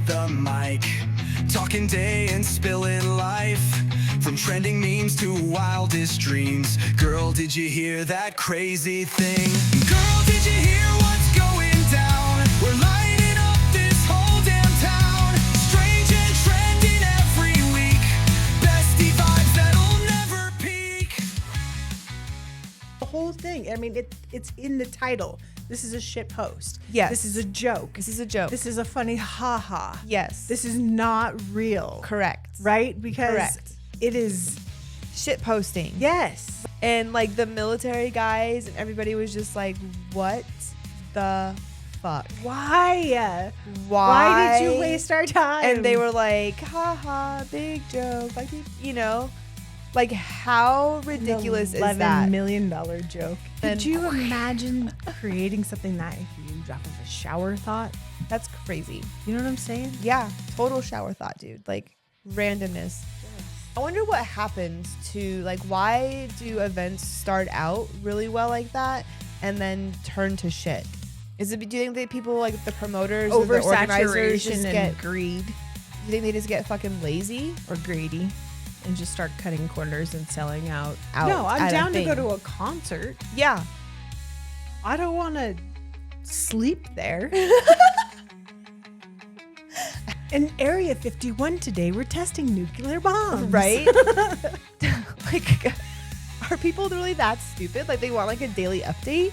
the mic, talking day and spilling life, from trending memes to wildest dreams. Girl, did you hear that crazy thing? Girl, did you hear what's going down? We're lighting up this whole damn town. Strange and trending every week. Bestie vibes that'll never peak. The whole thing. I mean, it's in the title. This is a shit post. Yes. This is a joke. This is a joke. This is a funny haha. Yes. This is not real. Correct. Right? Because Correct. it is. Shit posting. Yes. And like the military guys and everybody was just like, what the fuck? Why? Why? Why did you waste our time? And they were like, haha, big joke. Like, you know, like how ridiculous is that? $11 million joke. And Could you imagine creating something that huge off of a shower thought? That's crazy. You know what I'm saying? Yeah. Total shower thought, dude. Like randomness. I wonder what happens to, like, why do events start out really well like that and then turn to shit? Do you think that people, like the promoters or the organizers just and greed, do you think they just get fucking lazy? or greedy, and just start cutting corners and selling out? Out No, I'm at a down to thing. go to a concert. Yeah. I don't want to sleep there. In Area 51 today, we're testing nuclear bombs. Right? Like, are people really that stupid? Like, they want like a daily update?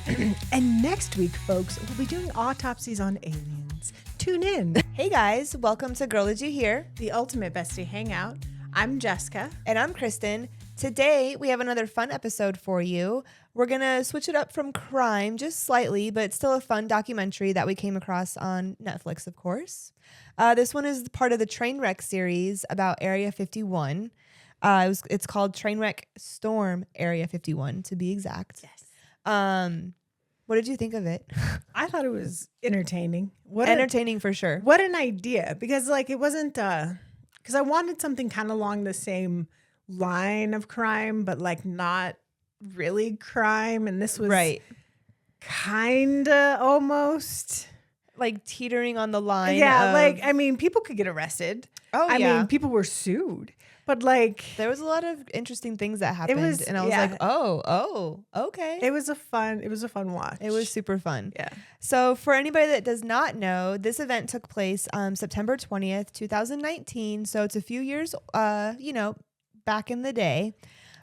And next week, folks, we'll be doing autopsies on aliens. Tune in. Hey guys, welcome to Girl, Did You Hear? The ultimate bestie hangout. I'm Jessica. And I'm Kristen. Today, we have another fun episode for you. We're going to switch it up from crime just slightly, but it's still a fun documentary that we came across on Netflix, of course. This one is part of the Trainwreck series about Area 51. It's called Trainwreck Storm Area 51, to be exact. Yes. What did you think of it? I thought it was entertaining. Entertaining for sure. What an idea. Because, like, it wasn't, because I wanted something kind of along the same line of crime, but, like, not really crime. And this was Right. kind of almost. Like teetering on the line. Yeah, of, like, I mean, people could get arrested. Oh, I yeah. mean, people were sued. But, like, There was a lot of interesting things that happened. was- and I was yeah. like, oh, okay. it was a fun watch. It was super fun. Yeah. So for anybody that does not know, this event took place September 20th, 2019. So it's a few years, back in the day.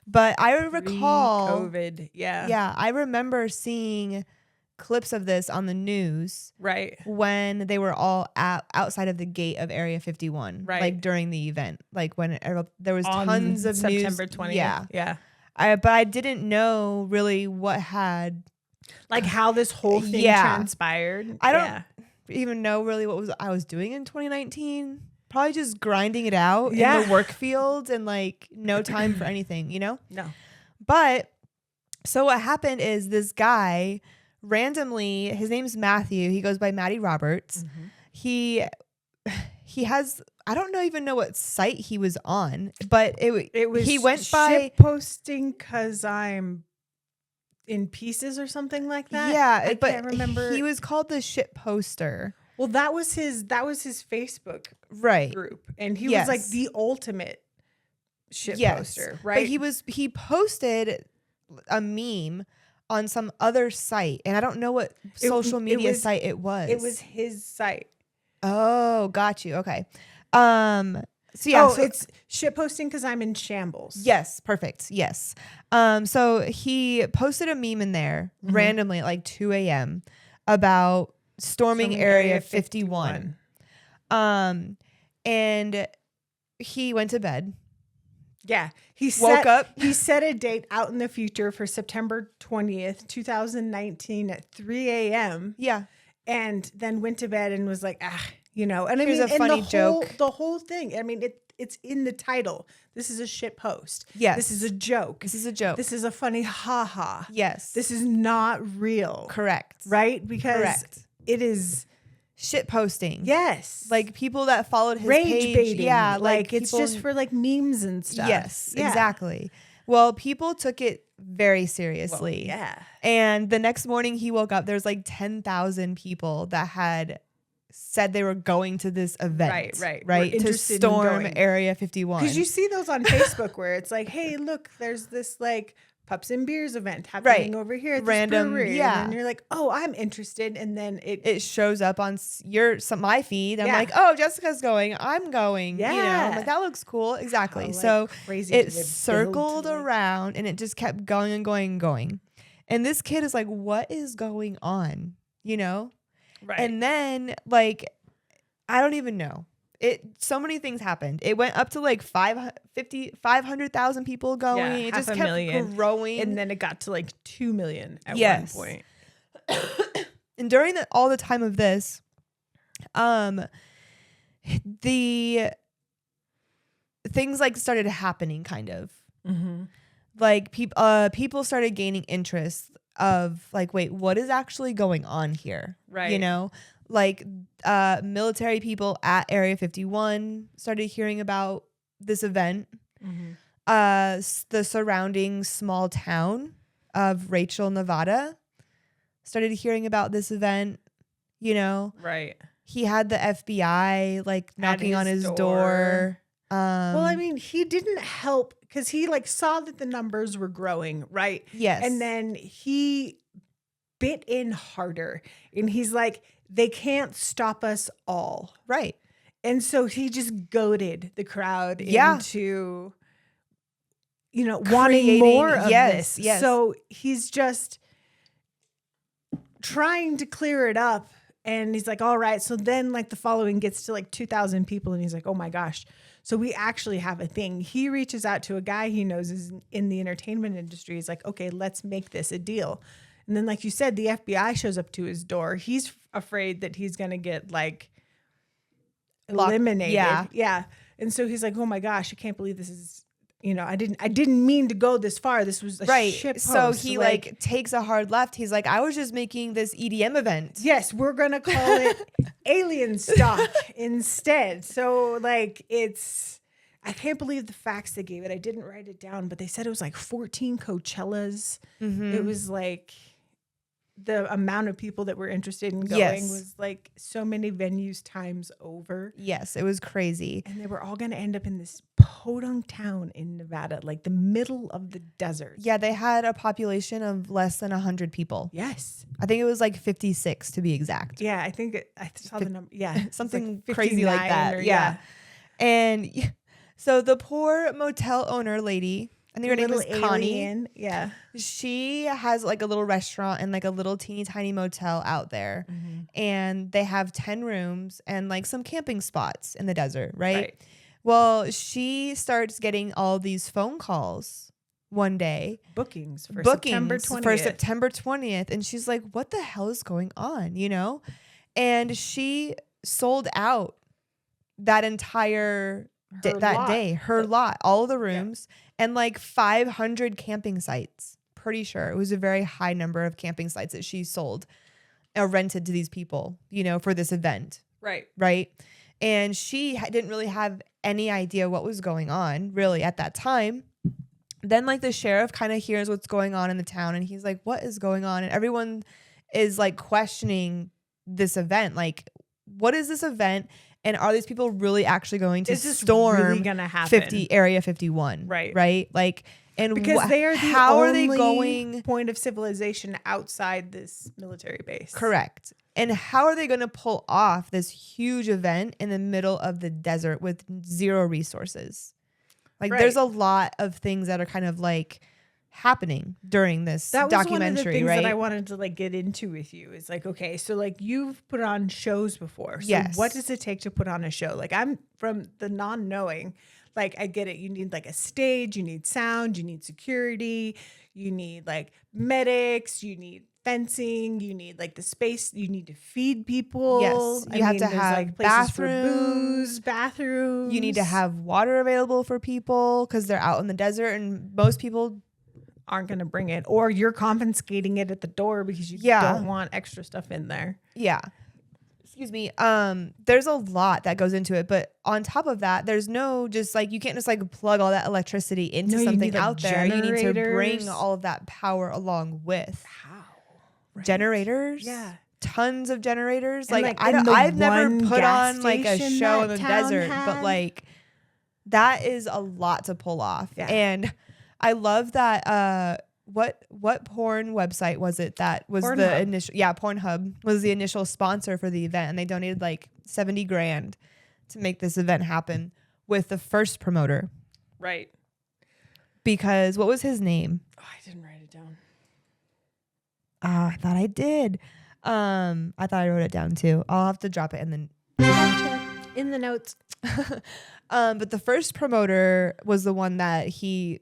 But I recall COVID. Yeah. Yeah, I remember seeing clips of this on the news Right. when they were all outside of the gate of Area 51, Right. like during the event, like when there was On tons of September news. 20th. Yeah. Yeah. But I didn't know really what had. Like how this whole thing Yeah. transpired. I don't Yeah. even know really what I was doing in 2019. Probably just grinding it out Yeah. in the work field and like no time for anything, you know? No. But so what happened is this guy randomly, his name's Matthew. He goes by Mattie Roberts. Mm-hmm. He has, I don't even know what site he was on, but It was he went by ship posting because I'm in pieces or something like that. yeah, I but can't remember. he was called the shit poster. Well, that was his Facebook Right. group, and he Yes. was like the ultimate shit Yes. poster, right? But he posted a meme on some other site, and I don't know what social media site it was. It was his site. Oh, got you. Okay. So yeah, so it's shit posting because I'm in shambles. yes, perfect. Yes. So he posted a meme in there Mm-hmm. randomly at like 2 a.m. about storming Area 51. And he went to bed. Yeah. He Woke up. He set a date out in the future for September 20th, 2019 at 3 a.m. Yeah. and then went to bed and was like, And I Here's mean, a funny joke. The whole thing. I mean, it's in the title. This is a shit post. Yes. This is a joke. This is a joke. This is a funny haha. Yes. This is not real. correct. Right? Because Correct. it is. Shit posting. Yes. Like people that followed his rage page. baiting. Yeah. Like it's people- just for like memes and stuff. Yes, Yeah. exactly. Well, people took it very seriously. Well, yeah. And the next morning he woke up, there's like 10,000 people that had said they were going to this event. Right. Right. We're To interested in storm going. Area 51. Because you see those on Facebook where it's like, hey, look, there's this like Pups and Beers event happening over here at Random, this brewery. yeah. And then you're like, oh, I'm interested. And then it shows up on my feed. I'm Yeah. like, oh, Jessica's going. I'm going. You know, Yeah. I'm like, that looks cool. Exactly. How, like, so crazy it did it build circled to, like- around and it just kept going and going and going. And this kid is like, what is going on? You know? right. And then like, I don't even know. So many things happened. It went up to like 500,000 people going. Yeah, it just half a kept million. growing. And then it got to like 2 million at Yes. one point. And during all the time of this, the things like started happening kind of. Mm-hmm. Like people started gaining interest of like, wait, what is actually going on here? Right. You know, like military people at Area 51 started hearing about this event. Mm-hmm. The surrounding small town of Rachel, Nevada started hearing about this event. You know, Right. he had the FBI like knocking on his his door. Well, I mean, he didn't help because he like saw that the numbers were growing, right? Yes. And then he bit in harder and he's like, they can't stop us all. Right. And so he just goaded the crowd Yeah. into, you know, wanting Creating- more of yes, this. yes. So he's just trying to clear it up. And he's like, all right. So then like the following gets to like 2,000 people. And he's like, oh my gosh. So we actually have a thing. He reaches out to a guy he knows is in the entertainment industry. He's like, okay, let's make this a deal. And then, like you said, the FBI shows up to his door. He's afraid that he's going to get like eliminated. Yeah. And so he's like, oh my gosh, I can't believe this is, you know, I didn't mean to go this far. This was a shit post. So he like takes a hard left. He's like, I was just making this EDM event. yes, we're going to call it alien stock instead. So like I can't believe the facts they gave it. I didn't write it down, but they said it was like 14 Coachellas. Mm-hmm. It was like the amount of people that were interested in going Yes. was like so many venues times over. Yes, it was crazy. And they were all going to end up in this podunk town in Nevada, like the middle of the desert. Yeah, they had a population of less than 100 people. Yes. I think it was like 56 to be exact. Yeah, I think I saw the number. Yeah. It's Something like crazy like 59 that. or- Yeah. And so the poor motel owner lady, I think her name Little is Connie. alien. Yeah. She has like a little restaurant and like a little teeny tiny motel out there. Mm-hmm. And they have 10 rooms and like some camping spots in the desert, right? Right. Well, she starts getting all these phone calls one day. Bookings for Bookings September 20th. for September 20th. And she's like, what the hell is going on? You know? And she sold out that entire Her lot. day, her lot, all of the rooms, and like 500 camping sites. Pretty sure it was a very high number of camping sites that she sold or rented to these people, you know, for this event. Right. Right. And she didn't really have any idea what was going on really at that time. Then like the sheriff kind of hears what's going on in the town and he's like, what is going on? And everyone is like questioning this event. Like, what is this event? And are these people really actually going to Is this storm really gonna happen? Area 51? Right. Right. Like, and Because they are the how are they only going? point of civilization outside this military base. Correct. And how are they going to pull off this huge event in the middle of the desert with zero resources? Like, Right. there's a lot of things that are kind of like happening during this That was documentary, one of the things right? that I wanted to like get into with you. It's like, okay, so like you've put on shows before. So Yes. what does it take to put on a show? Like I'm from the non-knowing, like I get it. You need like a stage, you need sound, you need security, you need like medics, you need fencing, you need like the space, you need to feed people. Yes, you have to there's, have like places for bathrooms. booze, bathrooms. You need to have water available for people because they're out in the desert, and most people aren't going to bring it, or you're confiscating it at the door because you Yeah. don't want extra stuff in there. Yeah. Excuse me. There's a lot that goes into it, but on top of that, there's no just like, you can't just like plug all that electricity into No, you something need, like, out there. You need to bring generators. all of that power along with How? generators. Yeah. tons of generators. And, Like, in the I've never one put gas on like a station show in that the town desert, but had. like that is a lot to pull off. Yeah. And I love that. What porn website was it that was the Pornhub. initial? Yeah, Pornhub was the initial sponsor for the event, and they donated like $70,000 to make this event happen with the first promoter. Right. Because what was his name? Oh, I didn't write it down. I thought I did. I thought I wrote it down too. I'll have to drop it in the In the notes. but the first promoter was the one that he,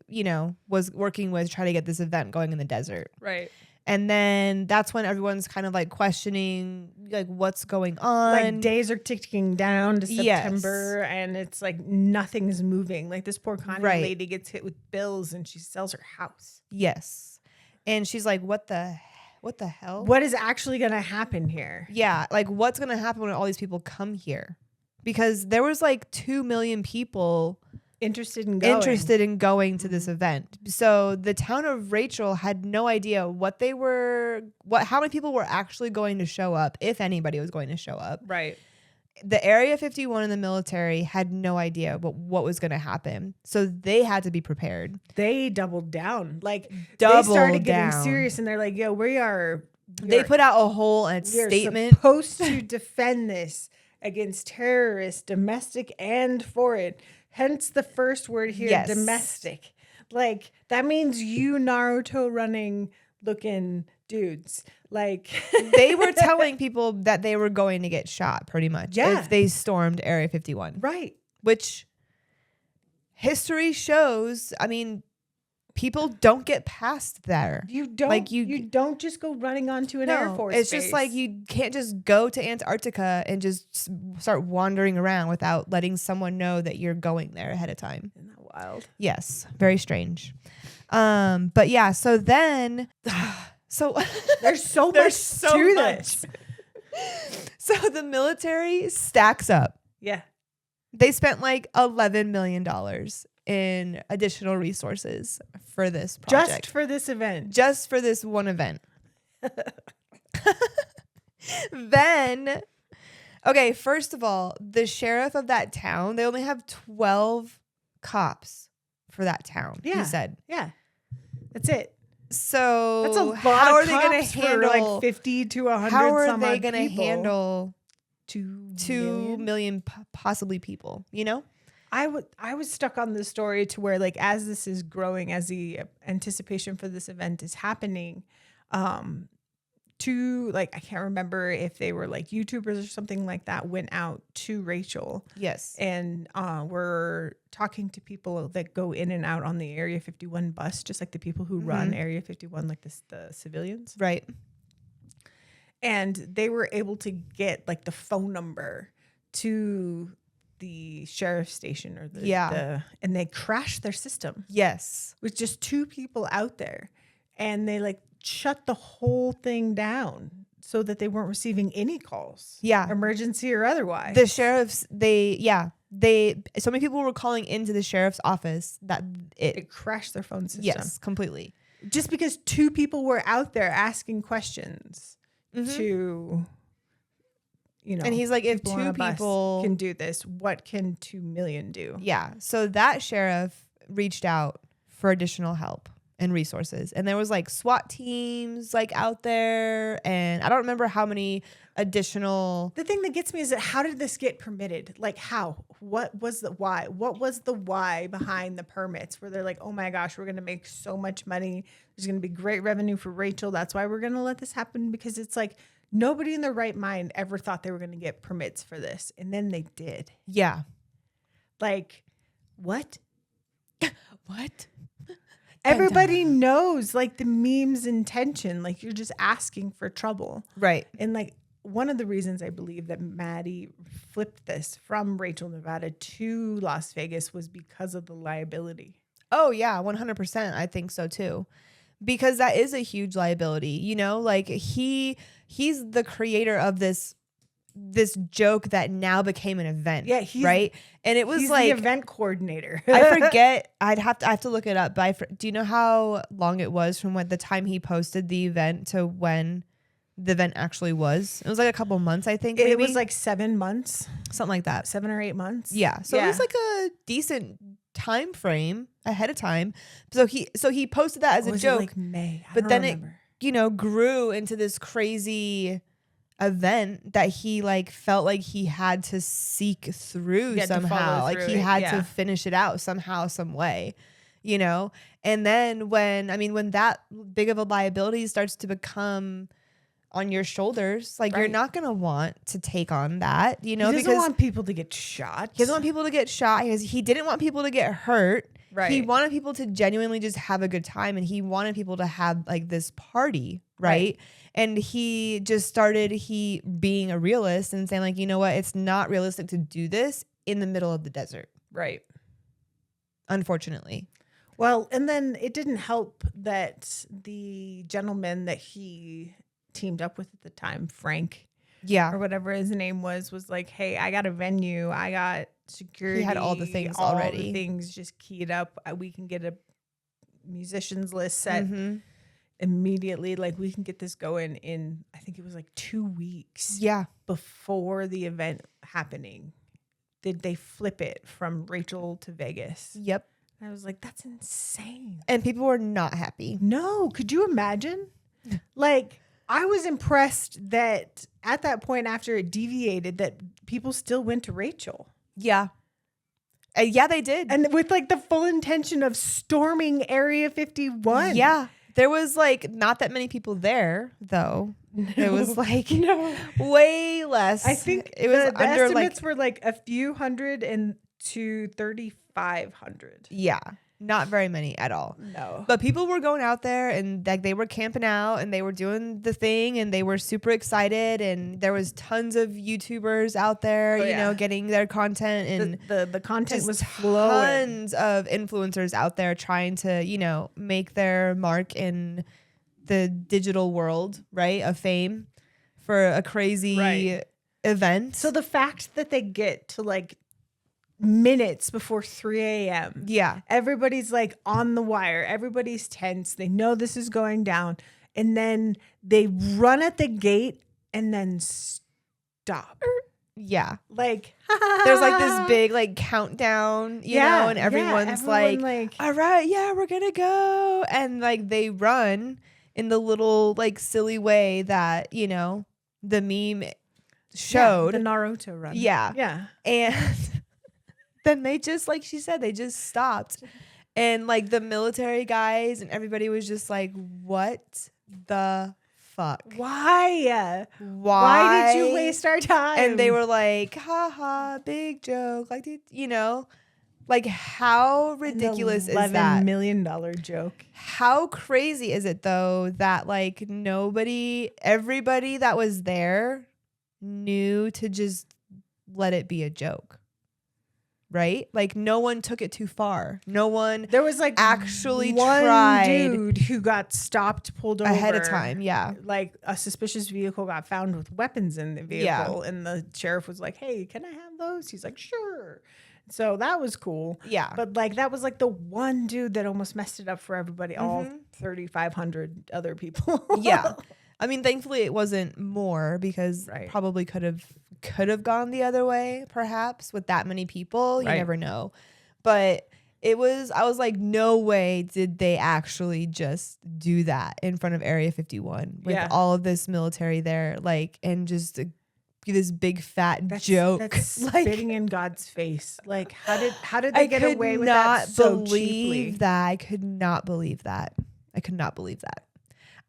was working with to try to get this event going in the desert. Right. And then that's when everyone's kind of like questioning like what's going on. Like days are ticking down to Yes. September and it's like nothing's moving. Like this poor Connie Right. lady gets hit with bills and she sells her house. Yes. And she's like, what the hell? What is actually going to happen here? Yeah. Like what's going to happen when all these people come here? Because there was like 2 million people Interested in going to this event. So the town of Rachel had no idea how many people were actually going to show up, if anybody was going to show up. Right. The Area 51 and the military had no idea what was going to happen. So they had to be prepared. They doubled down. Like Doubled they started getting down. serious and they're like, yo, They put out a whole we're statement. supposed to defend this against terrorists, domestic and foreign. Hence the first word here, Yes. domestic. Like that means you Naruto running looking dudes. Like They were telling people that they were going to get shot pretty much if they stormed Area 51. Right. Which history shows, I mean, people don't get past there. You don't Like, you don't just go running onto an Air Force it's base. just like you can't just go to Antarctica and just start wandering around without letting someone know that you're going there ahead of time. Isn't that wild? Yes, very strange. But yeah, so then so There's so There's much so to much. this. So the military stacks up. Yeah. They spent like $11 million in additional resources for this project. Just for this event. Just for this one event. Then, okay, first of all, the sheriff of that town, they only have 12 cops for that town, he said. Yeah. That's it. So That's a lot how of are they going cops to for handle like 50 to 100 how are some they odd going to people. handle 2 2 million possibly people, I was stuck on this story to where like as this is growing, as the anticipation for this event is happening, to like I can't remember if they were like YouTubers or something like that went out to Rachel. Yes. And we're talking to people that go in and out on the Area 51 bus, just like the people who run Area 51, like the civilians. Right. And they were able to get like the phone number to the sheriff's station or and they crashed their system Yes. with just 2 people out there, and they like shut the whole thing down so that they weren't receiving any calls. Yeah. Emergency or otherwise. The sheriffs, so many people were calling into the sheriff's office that it crashed their phone system. yes, completely. Just because 2 people were out there asking questions to, And he's like, if people on 2 a bus people can do this, what can 2 million do? Yeah. So that sheriff reached out for additional help and resources. And there was like SWAT teams like out there. And I don't remember how many additional. The thing that gets me is that how did this get permitted? Like how? What was the why? What was the why behind the permits where they're like, oh my gosh, we're going to make so much money. There's going to be great revenue for Rachel. That's why we're going to let this happen, because it's like nobody in their right mind ever thought they were going to get permits for this. And then they did. Yeah. Like, what? What? Everybody knows like the meme's intention. Like you're just asking for trouble. Right. And like one of the reasons I believe that Mattie flipped this from Rachel, Nevada to Las Vegas was because of the liability. Oh yeah, 100%. I think so too. Because that is a huge liability, like he's the creator of this joke that now became an event. Yeah, right. And it was he's like the event coordinator. I forget. I have to look it up. But do you know how long it was from when the time he posted the event to when the event actually was. It was like a couple months, I think. It maybe. was like 7 months, something like that. 7 or 8 months. Yeah. So it was like a decent time frame ahead of time. So he posted that as Or a was joke. it like May? I But don't then remember. it, grew into this crazy event that he like felt like he had to seek through Yeah, to follow somehow. Like through he it, had yeah. to finish it out somehow, some way, And then when that big of a liability starts to become on your shoulders, like you're Right. not gonna want to take on that, He doesn't because want people to get shot. he doesn't want people to get shot. He didn't want people to get hurt. Right. He wanted people to genuinely just have a good time, and he wanted people to have like this party, right? And he just started being a realist and saying like, you know what? It's not realistic to do this in the middle of the desert. Right. Unfortunately. Well, and then it didn't help that the gentleman that he teamed up with at the time, Frank, Yeah. or whatever his name was like, hey, I got a venue. I got security. He had all the things all already. the things just keyed up. We can get a musicians list set immediately. Like we can get this going in, I think it was like 2 weeks Yeah. before the event happening. Did they flip it from Rachel to Vegas? Yep. I was like, that's insane. And people were not happy. No, could you imagine? Like, I was impressed that at that point after it deviated that people still went to Rachel. Yeah. Yeah, they did. And with like the full intention of storming Area 51. Yeah. There was like not that many people there though. It was like way less. I think it was the under estimates like were like a few hundred and to 3,500. yeah, not very many at all. No. But people were going out there and like they were camping out and they were doing the thing and they were super excited and there was tons of YouTubers out there, getting their content and the content just was flowing. tons of influencers out there trying to, make their mark in the digital world, right? Of fame for a crazy event. So the fact that they get to like minutes before 3 a.m. Yeah. Everybody's like on the wire. Everybody's tense. They know this is going down. And then they run at the gate and then stop. Yeah. Like, there's like this big like countdown, and everyone's like, all right, yeah, we're gonna go. And like they run in the little like silly way that, the meme showed. the Naruto run. Yeah. Yeah. And then they just, like she said, they just stopped. And like the military guys and everybody was just like, what the fuck? Why? Why? Why did you waste our time? And they were like, haha, big joke. Like, like how ridiculous is that? $11 million joke. How crazy is it though that like everybody that was there knew to just let it be a joke. Right? Like no one took it too far. No one There was like actually one tried dude who got stopped, pulled over ahead of time. Yeah. Like a suspicious vehicle got found with weapons in the vehicle, and the sheriff was like, "Hey, can I have those?" He's like, "Sure." So that was cool. Yeah. But like that was like the one dude that almost messed it up for everybody, all 3,500 other people. Yeah. I mean, thankfully it wasn't more because probably could have gone the other way, perhaps with that many people. You never know. But I was like, no way did they actually just do that in front of Area 51 with all of this military there, like, and just this big fat joke. That's like, spitting in God's face. Like how did they get away with that so cheaply? I could not believe that. I could not believe that.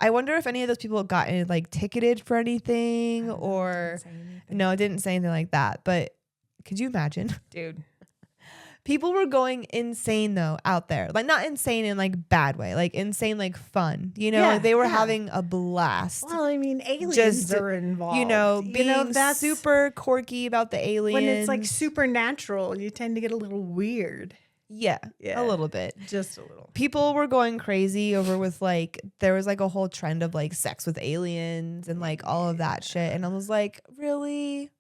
I wonder if any of those people got like ticketed for anything or no, it didn't say anything like that. But could you imagine? Dude. People were going insane though out there. Like not insane in like bad way, like insane like fun. They were having a blast. Well, I mean, aliens are involved. Being that's super quirky about the aliens. When it's like supernatural, you tend to get a little weird. Yeah, a little bit. Just a little. People were going crazy over with like, there was like a whole trend of like sex with aliens and like all of that shit. And I was like, really?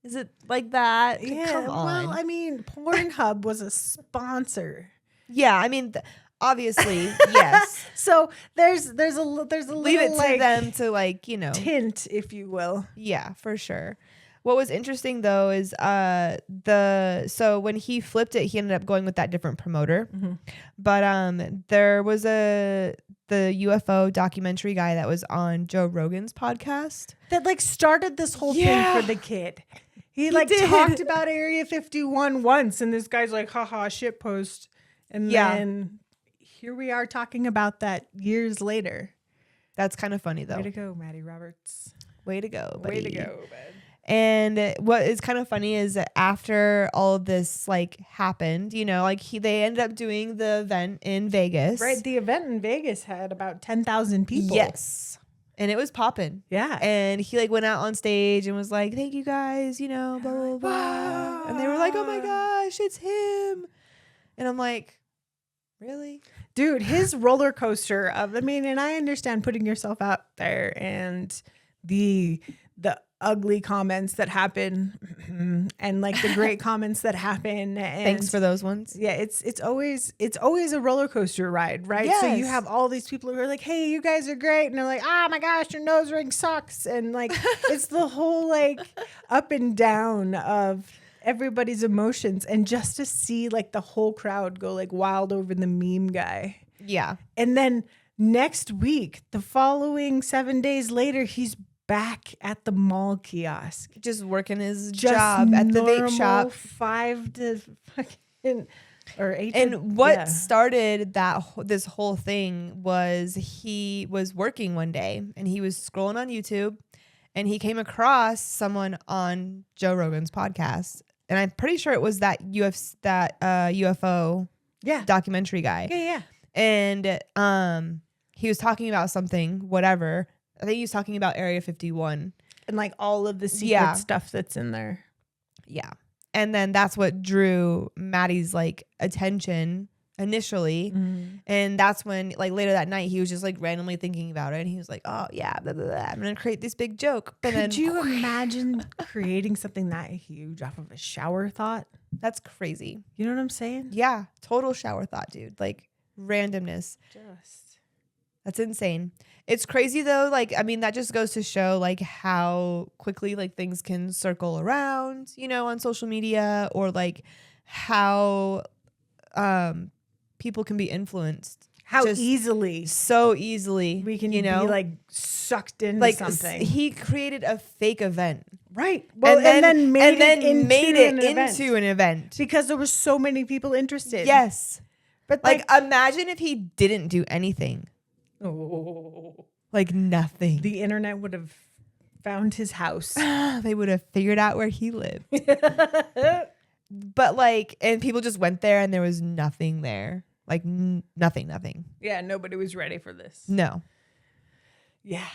Is it like that? Yeah. Come on. Well, I mean, Pornhub was a sponsor. Yeah. I mean, Obviously, yes. So there's a Leave little it to like them to like, tint, if you will. yeah, for sure. What was interesting though is so when he flipped it, he ended up going with that different promoter. Mm-hmm. But there was the UFO documentary guy that was on Joe Rogan's podcast. That like started this whole Yeah. thing for the kid. He like did. talked about Area 51 once, and this guy's like, haha, shit post. And Yeah. then here we are talking about that years later. That's kind of funny though. Way to go, Mattie Roberts. Way to go, buddy. Way to go, bud. And what is kind of funny is that after all of this like happened, like they ended up doing the event in Vegas. Right. The event in Vegas had about 10,000 people. Yes. And it was popping. Yeah. And he like went out on stage and was like, "Thank you guys, blah, blah, blah." And they were like, "Oh my gosh, it's him." And I'm like, really? Dude, his roller coaster of, and I understand putting yourself out there and the ugly comments that happen and like the great comments that happen. And Thanks for those ones. yeah, it's always a roller coaster ride, right? So you Yes. have all these people who are like, "Hey, you guys are great," and they're like, "Oh my gosh, your nose ring sucks," and like it's the whole like up and down of everybody's emotions, and just to see like the whole crowd go like wild over the meme guy. Yeah. And then next week, the following 7 days later, he's back at the mall kiosk. Just working his Just job at the vape normal shop. 5 to fucking or 8 to, And what yeah. started this whole thing was he was working one day and he was scrolling on YouTube and he came across someone on Joe Rogan's podcast. And I'm pretty sure it was that UFO Yeah. documentary guy. Yeah. And he was talking about something, whatever. I think he was talking about Area 51. And like all of the secret Yeah. stuff that's in there. Yeah. And then that's what drew Maddie's like attention initially. And that's when like later that night he was just like randomly thinking about it and he was like, "Oh yeah, blah, blah, blah. I'm gonna create this big joke." But Could then you imagine creating something that huge off of a shower thought? that's crazy. You know what I'm saying? Yeah. Total shower thought, dude. Like randomness. Just That's insane. It's crazy though. Like, that just goes to show like how quickly like things can circle around, on social media, or like how people can be influenced how just easily so easily. we can be like sucked into like something. he created a fake event, Right. Well, and then made it into an event. because there were so many people interested. Yes. But Like imagine if he didn't do anything. Like nothing. the internet would have found his house. They would have figured out where he lived. But like, and people just went there and there was nothing there. Like nothing. Yeah, nobody was ready for this. No. Yeah.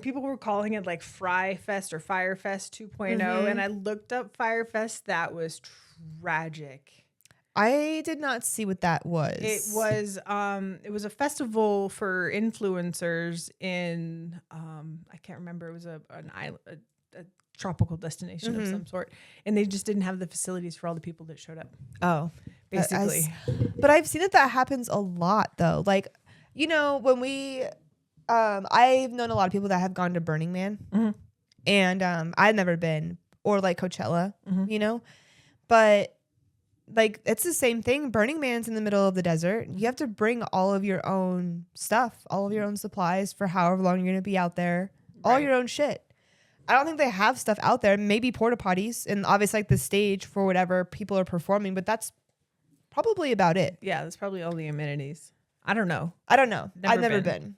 People were calling it like Fry Fest or Fire Fest 2.0. And I looked up Fire Fest. That was tragic. I did not see what that was. It was a festival for influencers in I can't remember. It was an island, a tropical destination of some sort, and they just didn't have the facilities for all the people that showed up. Oh, Basically. But I've seen that happens a lot though. Like, when we I've known a lot of people that have gone to Burning Man, and I've never been, or like Coachella, but like it's the same thing. Burning Man's in the middle of the desert. You have to bring all of your own stuff, all of your own supplies for however long you're going to be out there, all your own shit. I don't think they have stuff out there. Maybe porta potties and obviously like the stage for whatever people are performing, but that's probably about it. Yeah, that's probably all the amenities. I don't know. I've never been. been.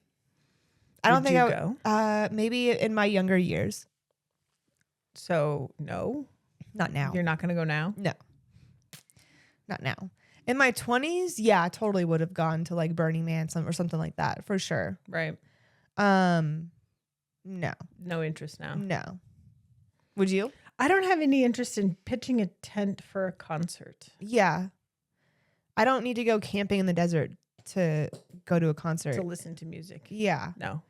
I don't Would think you I go? Maybe in my younger years. So no, Not now. you're not going to go now. No. Not now. In my 20s, yeah, I totally would have gone to like Burning Man or something like that for sure. Right. No. No interest now. No. Would you? I don't have any interest in pitching a tent for a concert. Yeah. I don't need to go camping in the desert to go to a concert. To listen to music. Yeah. No.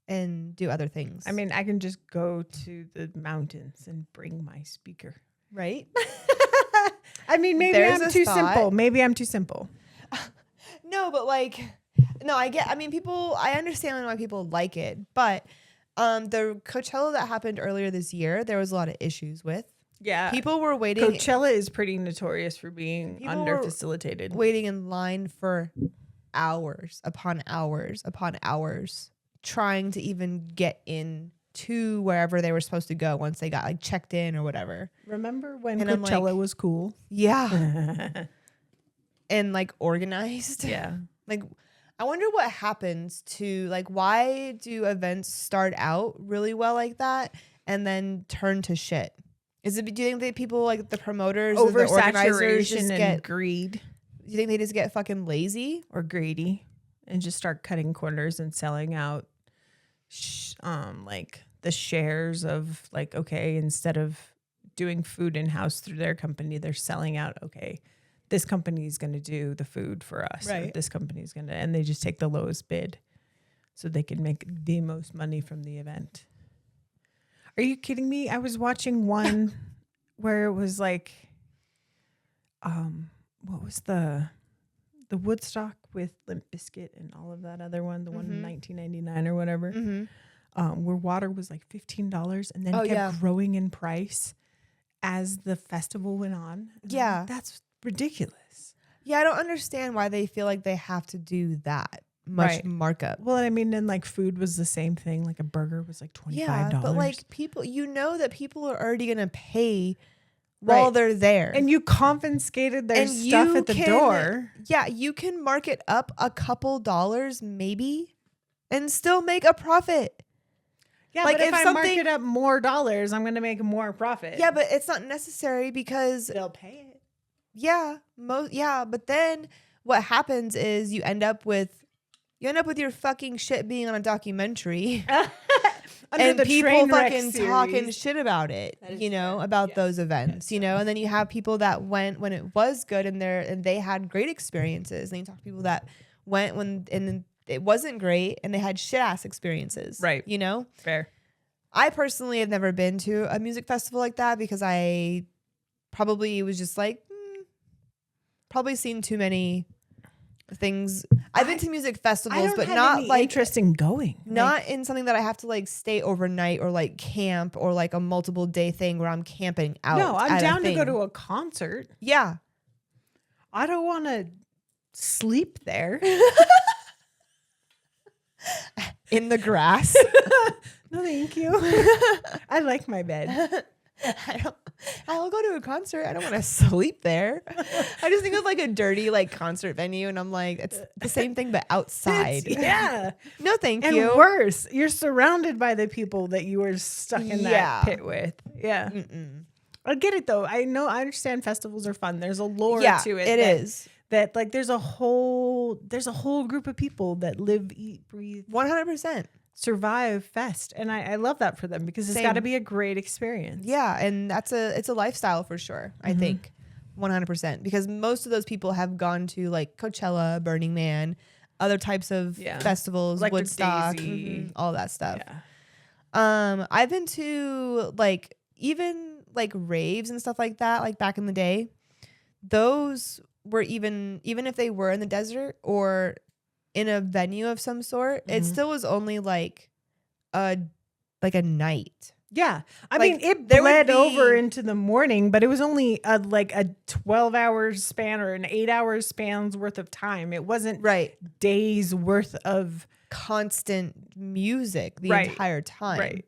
And do other things. I can just go to the mountains and bring my speaker. right? Maybe There's I'm a too thought. simple. Maybe I'm too simple. No, but like, no, I mean, I understand why people like it, but the Coachella that happened earlier this year, there was a lot of issues with. Yeah. People were waiting. Coachella is pretty notorious for being People under were facilitated. Waiting in line for hours upon hours upon hours, trying to even get in to wherever they were supposed to go once they got like checked in or whatever. Remember when And I'm Coachella like, was cool? Yeah. And like organized. Yeah. Like, I wonder what happens to like, why do events start out really well like that and then turn to shit? Do you think that people like the promoters or the organizers just and greed? Do you think they just get fucking lazy or greedy and just start cutting corners and selling out like the shares of like, okay, instead of doing food in-house through their company, they're selling out, okay, this company is going to do the food for us. Right. Or this company is going to, and they just take the lowest bid so they can make the most money from the event. Are you kidding me? I was watching one where it was like, what was the Woodstock with Limp Bizkit and all of that other one, the one in 1999 or whatever, where water was like $15 and then kept growing in price as the festival went on. Yeah. Like, that's ridiculous. Yeah, I don't understand why they feel like they have to do that much markup. Well, I mean, and like food was the same thing. Like a burger was like $25. Yeah, but like people, that people are already going to pay while they're there. And you confiscated their stuff at the door. Yeah, you can mark it up a couple dollars maybe and still make a profit. Yeah, like, but if I mark it up more dollars, I'm going to make more profit. Yeah, but it's not necessary because they'll pay it. Yeah, but then what happens is you end up with your fucking shit being on a documentary. And people fucking talking shit about it, about those events, and then you have people that went when it was good and they had great experiences. And you talk to people that went and it wasn't great and they had shit ass experiences. Right. Fair. I personally have never been to a music festival like that because I probably was just like, probably seen too many things. I've been to music festivals, but not like interest in going. Not in something that I have to like stay overnight or like camp or like a multiple day thing where I'm camping out. No, I'm down to go to a concert. Yeah. I don't want to sleep there. In the grass. No, thank you. I like my bed. I'll go to a concert. I don't want to sleep there. I just think of like a dirty like concert venue and I'm like, it's the same thing but outside. Yeah. No, thank and you. And worse, you're surrounded by the people that you were stuck in that pit with. Yeah. I get it though. I understand festivals are fun. There's a lore to it. It is. That like there's a whole group of people that live, eat, breathe, 100%. survive fest, and I love that for them because it's got to be a great experience. Yeah, and it's a lifestyle for sure. I think 100% because most of those people have gone to like Coachella, Burning Man, other types of festivals, Electric Woodstock, all that stuff. Yeah. I've been to like even like raves and stuff like that, like back in the day. Those were even if they were in the desert or in a venue of some sort, it still was only like a night. Yeah. I mean, it bled over into the morning, but it was only a 12-hour span or an 8-hour span's worth of time. It wasn't days worth of constant music the entire time. Right.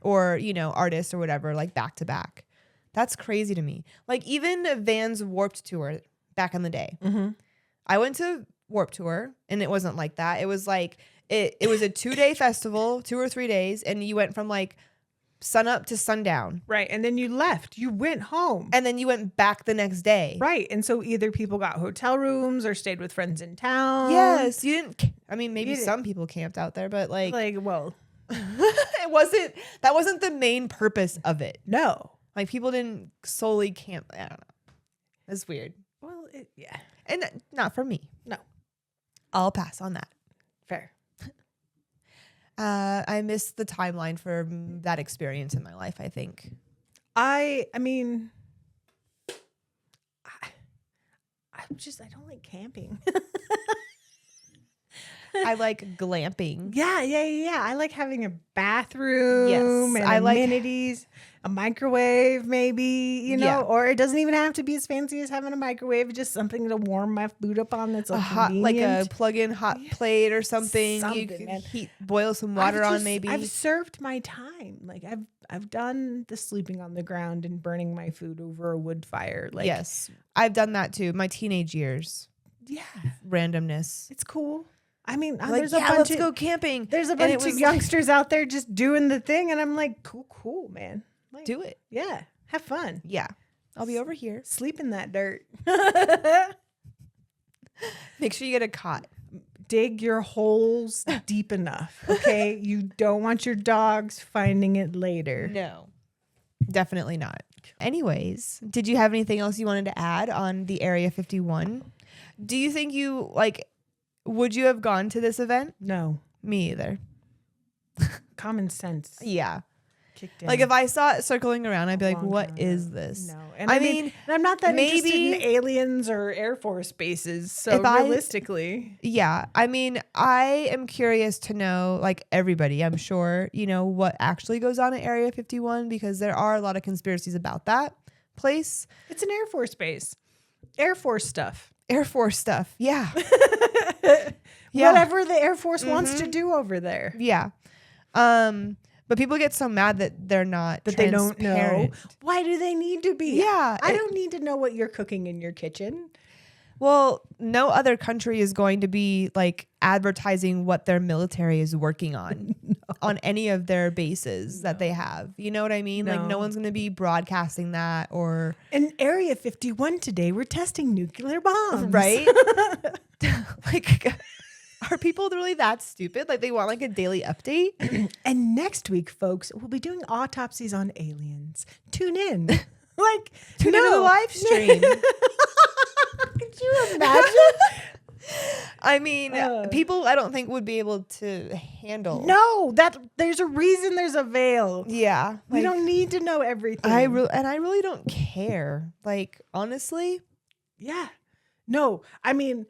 Or, artists or whatever, like back to back. That's crazy to me. Like even Van's Warped Tour back in the day. I went to Warped Tour and it wasn't like that. It was like it was a 2-day festival, 2 or 3 days, and you went from like sun up to sundown. Right. And then you left. You went home. And then you went back the next day. Right. And so either people got hotel rooms or stayed with friends in town. Yes. You didn't maybe some people camped out there, but well that wasn't the main purpose of it. No. Like people didn't solely camp. I don't know. It's weird. Well, and not for me. No. I'll pass on that. Fair. I miss the timeline for that experience in my life, I think. I mean, I don't like camping. I like glamping. Yeah. I like having a bathroom Yes, and I like- amenities, a microwave maybe, Yeah. or it doesn't even have to be as fancy as having a microwave, just something to warm my food up on that's A like hot, like a convenient. plug-in hot plate or something. Something, You can man. boil some water on maybe. I've served my time. Like I've done the sleeping on the ground and burning my food over a wood fire. Like yes, I've done that too. My teenage years. yeah, Randomness. it's cool. I mean, Like, there's a bunch let's of go camping. there's a And it bunch of was- youngsters out there just doing the thing, and I'm like, cool, man. Like, Do it. yeah, have fun. Yeah. I'll be over here. Sleep in that dirt. Make sure you get a cot. Dig your holes deep enough, okay? You don't want your dogs finding it later. No. Definitely not. Anyways, did you have anything else you wanted to add on the Area 51? Do you think would you have gone to this event? No, Me either. common sense. Yeah. Kicked in. Like if I saw it circling around, I'd be like, long what time is ago. this? No, and I I mean, and I'm not that interested in maybe- aliens or Air Force bases. So If I- realistically, Yeah. I mean, I am curious to know, like everybody, I'm sure, what actually goes on at Area 51 because there are a lot of conspiracies about that place. it's an Air Force base. Air Force stuff. Air Force stuff. Yeah. Yeah. Whatever the Air Force wants to do over there. Yeah. But people get so mad that they're not That they don't know. transparent. Why do they need to be? Yeah, I it- don't need to know what you're cooking in your kitchen. Well, no other country is going to be like advertising what their military is working on on any of their bases that they have. You know what I mean? Like No. no one's going to be broadcasting that or In Area 51 today, we're testing nuclear bombs. right? Like are people really that stupid? Like they want like a daily update? And next week, folks, we'll be doing autopsies on aliens. Tune in. Like, Tune into the live stream. Could you imagine? I mean, people I don't think would be able to handle. No, there's a reason there's a veil. Yeah. We like, don't need to know everything. I really don't care. Like honestly, Yeah. No, I mean,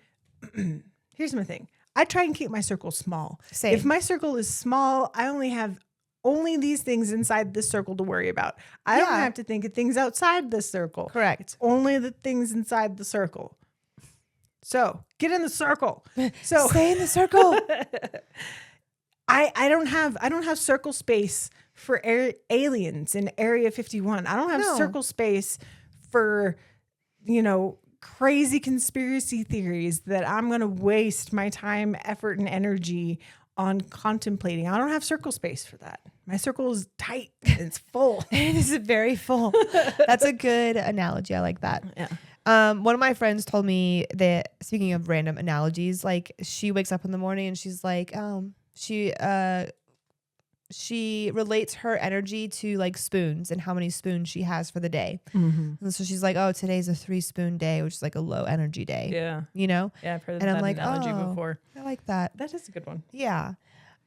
here's my thing. I try and keep my circle small. Same. If my circle is small, I only have these things inside this circle to worry about. I don't Yeah. have to think of things outside this circle. Correct. It's only the things inside the circle. So get in the circle. So Stay in the circle. I don't have circle space for aliens in Area 51. I don't have No. circle space for, crazy conspiracy theories that I'm going to waste my time, effort, and energy on contemplating. I don't have circle space for that. My circle is tight. It's full. It is very full. That's a good analogy. I like that. Yeah. One of my friends told me that, speaking of random analogies, like she wakes up in the morning and she's like, she relates her energy to like spoons and how many spoons she has for the day. Mm-hmm. And so she's like, oh, today's a 3-spoon day, which is like a low energy day. Yeah. Yeah, I've heard And I'm that like, analogy oh. before. I like that. That is a good one. Yeah.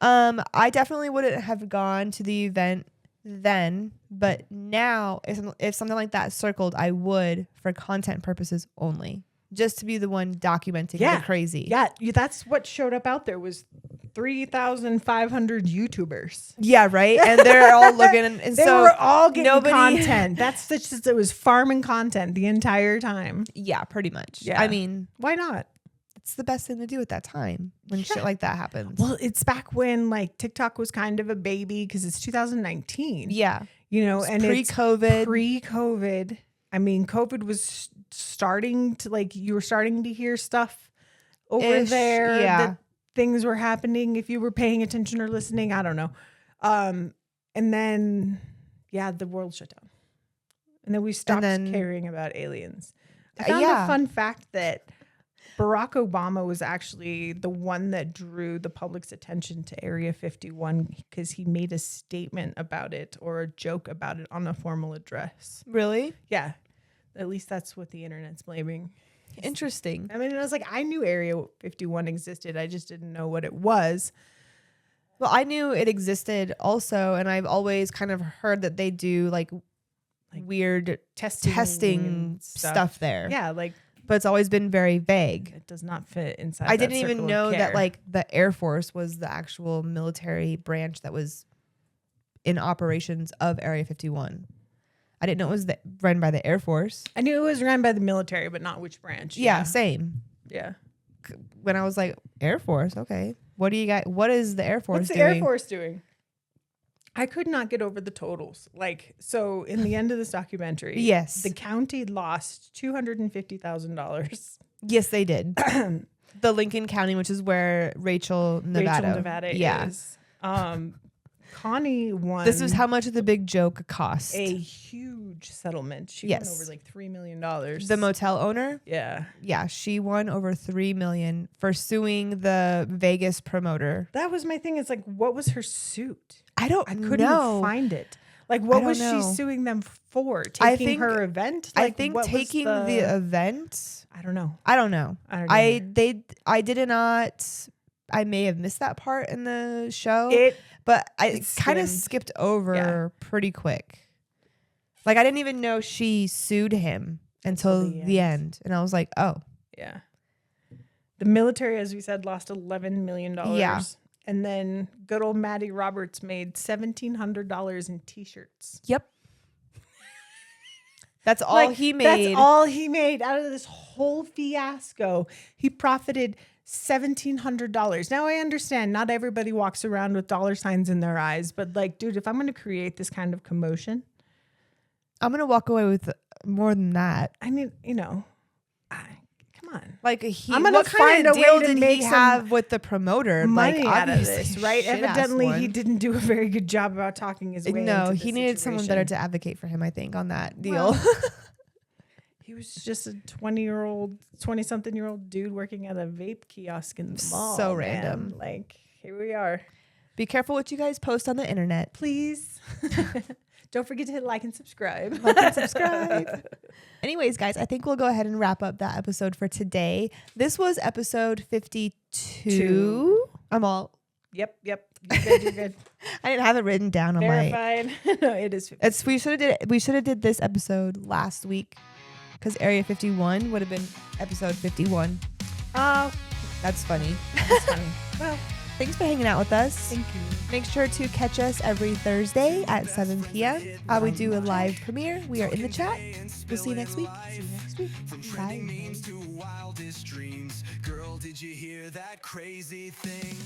I definitely wouldn't have gone to the event then, but now if something like that circled, I would for content purposes only, just to be the one documenting the crazy. Yeah, that's what showed up out there was 3,500 YouTubers. Yeah, right. And they're all looking, and They so were all getting nobody- content. It was farming content the entire time. yeah, pretty much. Yeah. I mean, Why not? it's the best thing to do at that time when shit like that happens. Well, it's back when like TikTok was kind of a baby because it's 2019. yeah, And pre-COVID. it's pre-COVID. I mean, COVID was starting to you were starting to hear stuff over Ish, there. yeah. That things were happening if you were paying attention or listening. I don't know. And then, the world shut down. And then we stopped caring about aliens. I found a fun fact that Barack Obama was actually the one that drew the public's attention to Area 51 because he made a statement about it or a joke about it on a formal address. Really Yeah. At least that's what the internet's blaming. interesting. I mean, I was like, I knew Area 51 existed. I just didn't know what it was. Well, I knew it existed also, and I've always kind of heard that they do like weird testing and stuff there. Yeah, like but it's always been very vague. It does not fit inside. I that didn't even circle of know that care. like the Air Force was the actual military branch that was in operations of Area 51. I didn't know it was run by the Air Force. I knew it was run by the military, but not which branch. Yeah, same. Yeah. When I was like, Air Force, okay. What do you got? What is the Air Force What's the doing? Air Force doing? I could not get over the totals. Like, so in the end of this documentary, Yes. the county lost $250,000. Yes, they did. The Lincoln County, which is where Rachel, Nevada yeah. is. Connie won. This is how much the big joke cost. a huge settlement. She Yes. won over like $3 million. The motel owner? Yeah. Yeah, she won over $3 million for suing the Vegas promoter. That was my thing. It's like, what was her suit? I couldn't know. find it. Like, what don't was she know. suing them for? I Taking think- her event? I Like, think what was taking the event. I don't know. I don't know. I don't I did not. I may have missed that part in the show, but I it kind of skimmed. skipped over pretty quick. Like I didn't even know she sued him until the end, and I was like, oh, Yeah. The military, as we said, lost $11 million. Yeah. And then good old Mattie Roberts made $1,700 in T-shirts. yep. That's all he made. That's all he made out of this whole fiasco. He profited $1,700. Now I understand not everybody walks around with dollar signs in their eyes, but like, dude, if I'm going to create this kind of commotion, I'm gonna walk away with more than that. I mean, come on. Like I'm gonna what find kind of a way deal to did make he some have with the promoter? Money like out of obviously this, right? shit-ass Evidently, he one. didn't do a very good job about talking his way No, into he this needed someone better to situation. advocate for him. I think on that deal. Well, he was just a 20-something-year-old dude working at a vape kiosk in the mall. So man. random. Like, here we are. Be careful what you guys post on the internet. Please. Don't forget to hit like and subscribe. Anyways, guys, I think we'll go ahead and wrap up that episode for today. This was episode 52. I'm all. Yep. You're good. I didn't have it written down on my. Verified. No, it is 50. We should have did this episode last week because Area 51 would have been episode 51. Oh, That's funny. that's funny. Well, Thanks for hanging out with us. thank you. Make sure to catch us every Thursday at 7 p.m. We do a live premiere. We are in the chat. We'll see you next week. From trending memes to wildest dreams. Girl, did you hear that crazy thing?